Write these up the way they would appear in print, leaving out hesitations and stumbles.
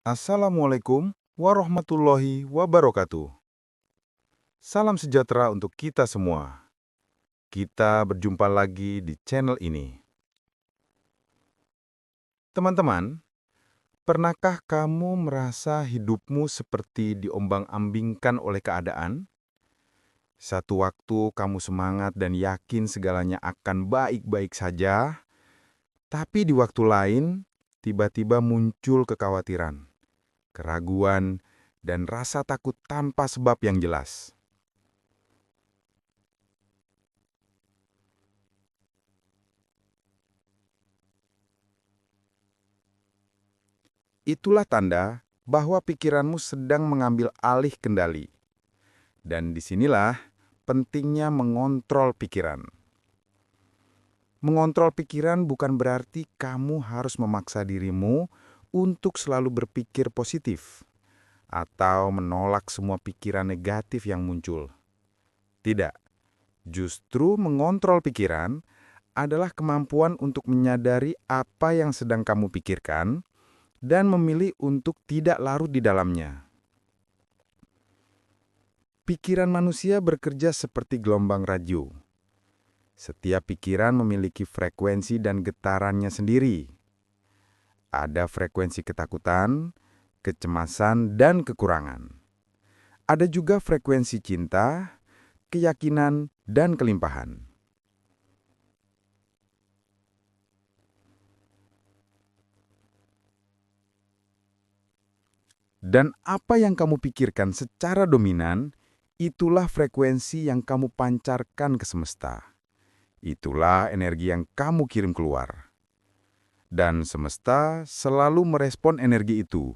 Assalamualaikum warahmatullahi wabarakatuh. Salam sejahtera untuk kita semua. Kita berjumpa lagi di channel ini. Teman-teman, pernahkah kamu merasa hidupmu seperti diombang-ambingkan oleh keadaan? Satu waktu kamu semangat dan yakin segalanya akan baik-baik saja, tapi di waktu lain tiba-tiba muncul kekhawatiran, keraguan, dan rasa takut tanpa sebab yang jelas. Itulah tanda bahwa pikiranmu sedang mengambil alih kendali. Dan disinilah pentingnya mengontrol pikiran. Mengontrol pikiran bukan berarti kamu harus memaksa dirimu untuk selalu berpikir positif atau menolak semua pikiran negatif yang muncul. Tidak, justru mengontrol pikiran adalah kemampuan untuk menyadari apa yang sedang kamu pikirkan dan memilih untuk tidak larut di dalamnya. Pikiran manusia bekerja seperti gelombang radio. Setiap pikiran memiliki frekuensi dan getarannya sendiri. Ada frekuensi ketakutan, kecemasan, dan kekurangan. Ada juga frekuensi cinta, keyakinan, dan kelimpahan. Dan apa yang kamu pikirkan secara dominan, itulah frekuensi yang kamu pancarkan ke semesta. Itulah energi yang kamu kirim keluar. Dan semesta selalu merespon energi itu,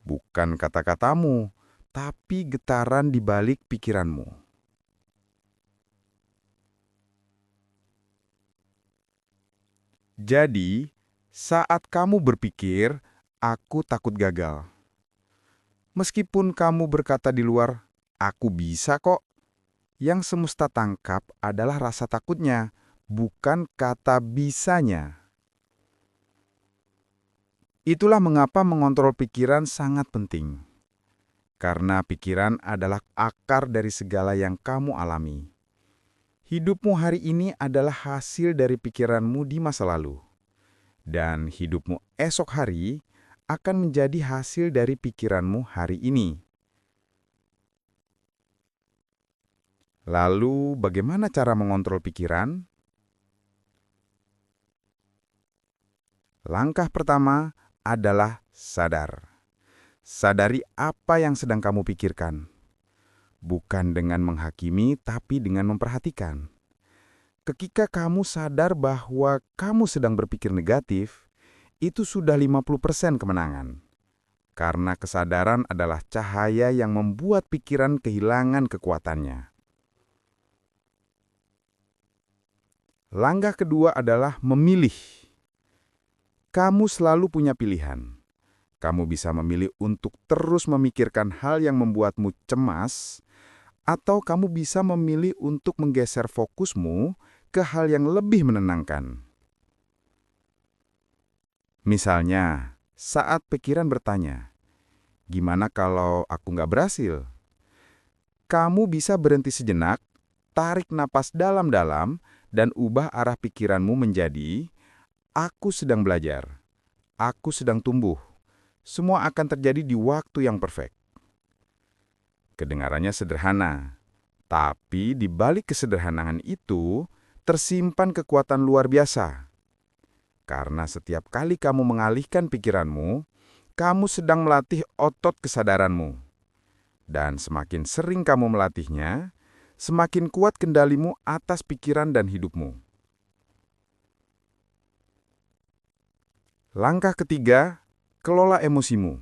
bukan kata-katamu, tapi getaran di balik pikiranmu. Jadi, saat kamu berpikir, "Aku takut gagal." Meskipun kamu berkata di luar, "Aku bisa kok." Yang semesta tangkap adalah rasa takutnya, bukan kata bisanya. Itulah mengapa mengontrol pikiran sangat penting. Karena pikiran adalah akar dari segala yang kamu alami. Hidupmu hari ini adalah hasil dari pikiranmu di masa lalu. Dan hidupmu esok hari akan menjadi hasil dari pikiranmu hari ini. Lalu, bagaimana cara mengontrol pikiran? Langkah pertama adalah sadar. Sadari apa yang sedang kamu pikirkan. Bukan dengan menghakimi, tapi dengan memperhatikan. Ketika kamu sadar bahwa kamu sedang berpikir negatif, itu sudah 50% kemenangan. Karena kesadaran adalah cahaya yang membuat pikiran kehilangan kekuatannya. Langkah kedua adalah memilih. Kamu selalu punya pilihan. Kamu bisa memilih untuk terus memikirkan hal yang membuatmu cemas, atau kamu bisa memilih untuk menggeser fokusmu ke hal yang lebih menenangkan. Misalnya, saat pikiran bertanya, "Gimana kalau aku nggak berhasil?" Kamu bisa berhenti sejenak, tarik napas dalam-dalam, dan ubah arah pikiranmu menjadi, "Aku sedang belajar. Aku sedang tumbuh. Semua akan terjadi di waktu yang perfect." Kedengarannya sederhana, tapi di balik kesederhanaan itu tersimpan kekuatan luar biasa. Karena setiap kali kamu mengalihkan pikiranmu, kamu sedang melatih otot kesadaranmu. Dan semakin sering kamu melatihnya, semakin kuat kendalimu atas pikiran dan hidupmu. Langkah ketiga, kelola emosimu.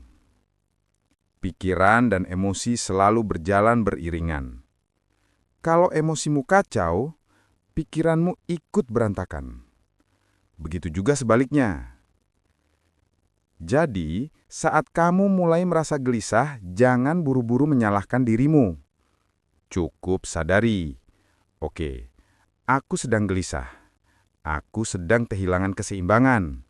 Pikiran dan emosi selalu berjalan beriringan. Kalau emosimu kacau, pikiranmu ikut berantakan. Begitu juga sebaliknya. Jadi, saat kamu mulai merasa gelisah, jangan buru-buru menyalahkan dirimu. Cukup sadari, "Oke, aku sedang gelisah. Aku sedang kehilangan keseimbangan."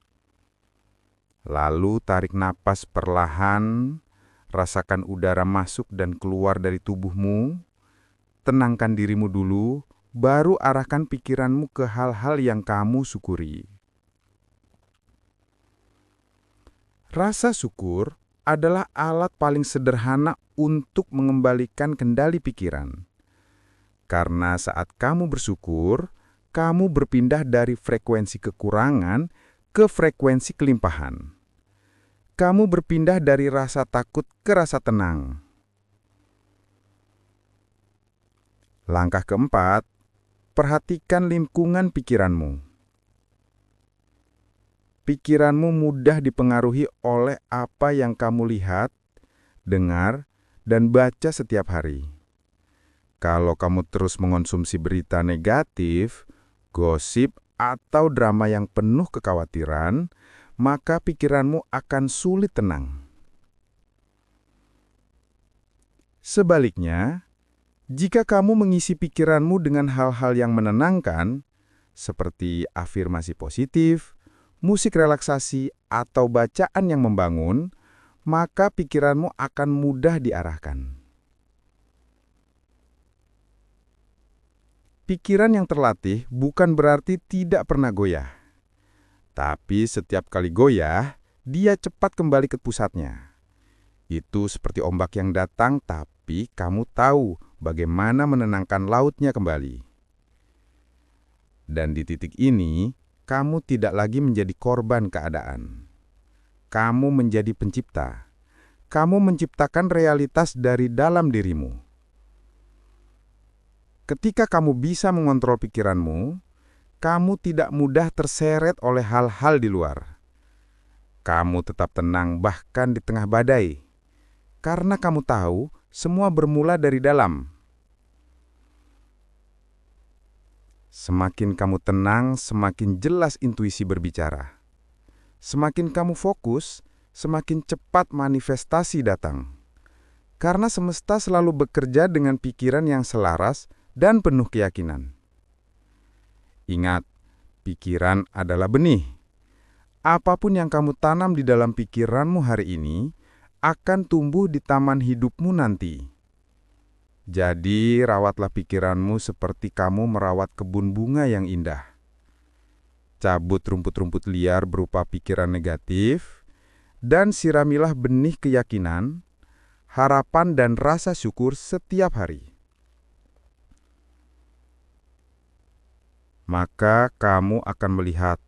Lalu tarik napas perlahan, rasakan udara masuk dan keluar dari tubuhmu. Tenangkan dirimu dulu, baru arahkan pikiranmu ke hal-hal yang kamu syukuri. Rasa syukur adalah alat paling sederhana untuk mengembalikan kendali pikiran. Karena saat kamu bersyukur, kamu berpindah dari frekuensi kekurangan ke frekuensi kelimpahan. Kamu berpindah dari rasa takut ke rasa tenang. Langkah keempat, perhatikan lingkungan pikiranmu. Pikiranmu mudah dipengaruhi oleh apa yang kamu lihat, dengar, dan baca setiap hari. Kalau kamu terus mengonsumsi berita negatif, gosip, atau drama yang penuh kekhawatiran, maka pikiranmu akan sulit tenang. Sebaliknya, jika kamu mengisi pikiranmu dengan hal-hal yang menenangkan, seperti afirmasi positif, musik relaksasi, atau bacaan yang membangun, maka pikiranmu akan mudah diarahkan. Pikiran yang terlatih bukan berarti tidak pernah goyah. Tapi setiap kali goyah, dia cepat kembali ke pusatnya. Itu seperti ombak yang datang, tapi kamu tahu bagaimana menenangkan lautnya kembali. Dan di titik ini, kamu tidak lagi menjadi korban keadaan. Kamu menjadi pencipta. Kamu menciptakan realitas dari dalam dirimu. Ketika kamu bisa mengontrol pikiranmu, kamu tidak mudah terseret oleh hal-hal di luar. Kamu tetap tenang bahkan di tengah badai. Karena kamu tahu, semua bermula dari dalam. Semakin kamu tenang, semakin jelas intuisi berbicara. Semakin kamu fokus, semakin cepat manifestasi datang. Karena semesta selalu bekerja dengan pikiran yang selaras dan penuh keyakinan. Ingat, pikiran adalah benih. Apapun yang kamu tanam di dalam pikiranmu hari ini, akan tumbuh di taman hidupmu nanti. Jadi, rawatlah pikiranmu seperti kamu merawat kebun bunga yang indah. Cabut rumput-rumput liar berupa pikiran negatif, dan siramilah benih keyakinan, harapan dan rasa syukur setiap hari. Maka kamu akan melihat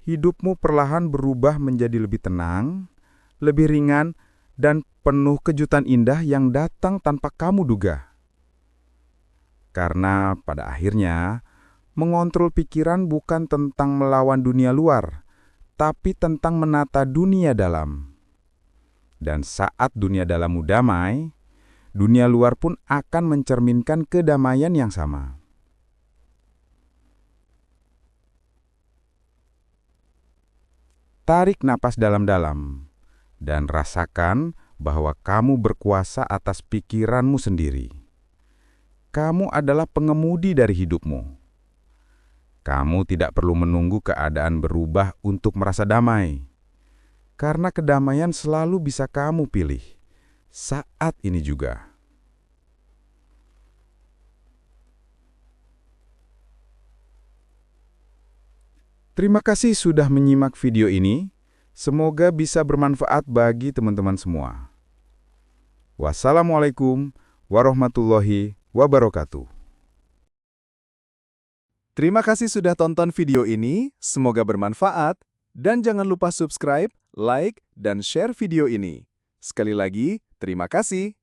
hidupmu perlahan berubah menjadi lebih tenang, lebih ringan, dan penuh kejutan indah yang datang tanpa kamu duga. Karena pada akhirnya, mengontrol pikiran bukan tentang melawan dunia luar, tapi tentang menata dunia dalam. Dan saat dunia dalammu damai, dunia luar pun akan mencerminkan kedamaian yang sama. Tarik napas dalam-dalam dan rasakan bahwa kamu berkuasa atas pikiranmu sendiri. Kamu adalah pengemudi dari hidupmu. Kamu tidak perlu menunggu keadaan berubah untuk merasa damai. Karena kedamaian selalu bisa kamu pilih. Saat ini juga. Terima kasih sudah menyimak video ini. Semoga bisa bermanfaat bagi teman-teman semua. Wassalamualaikum warahmatullahi wabarakatuh. Terima kasih sudah tonton video ini, semoga bermanfaat, dan jangan lupa subscribe, like, dan share video ini. Sekali lagi, terima kasih.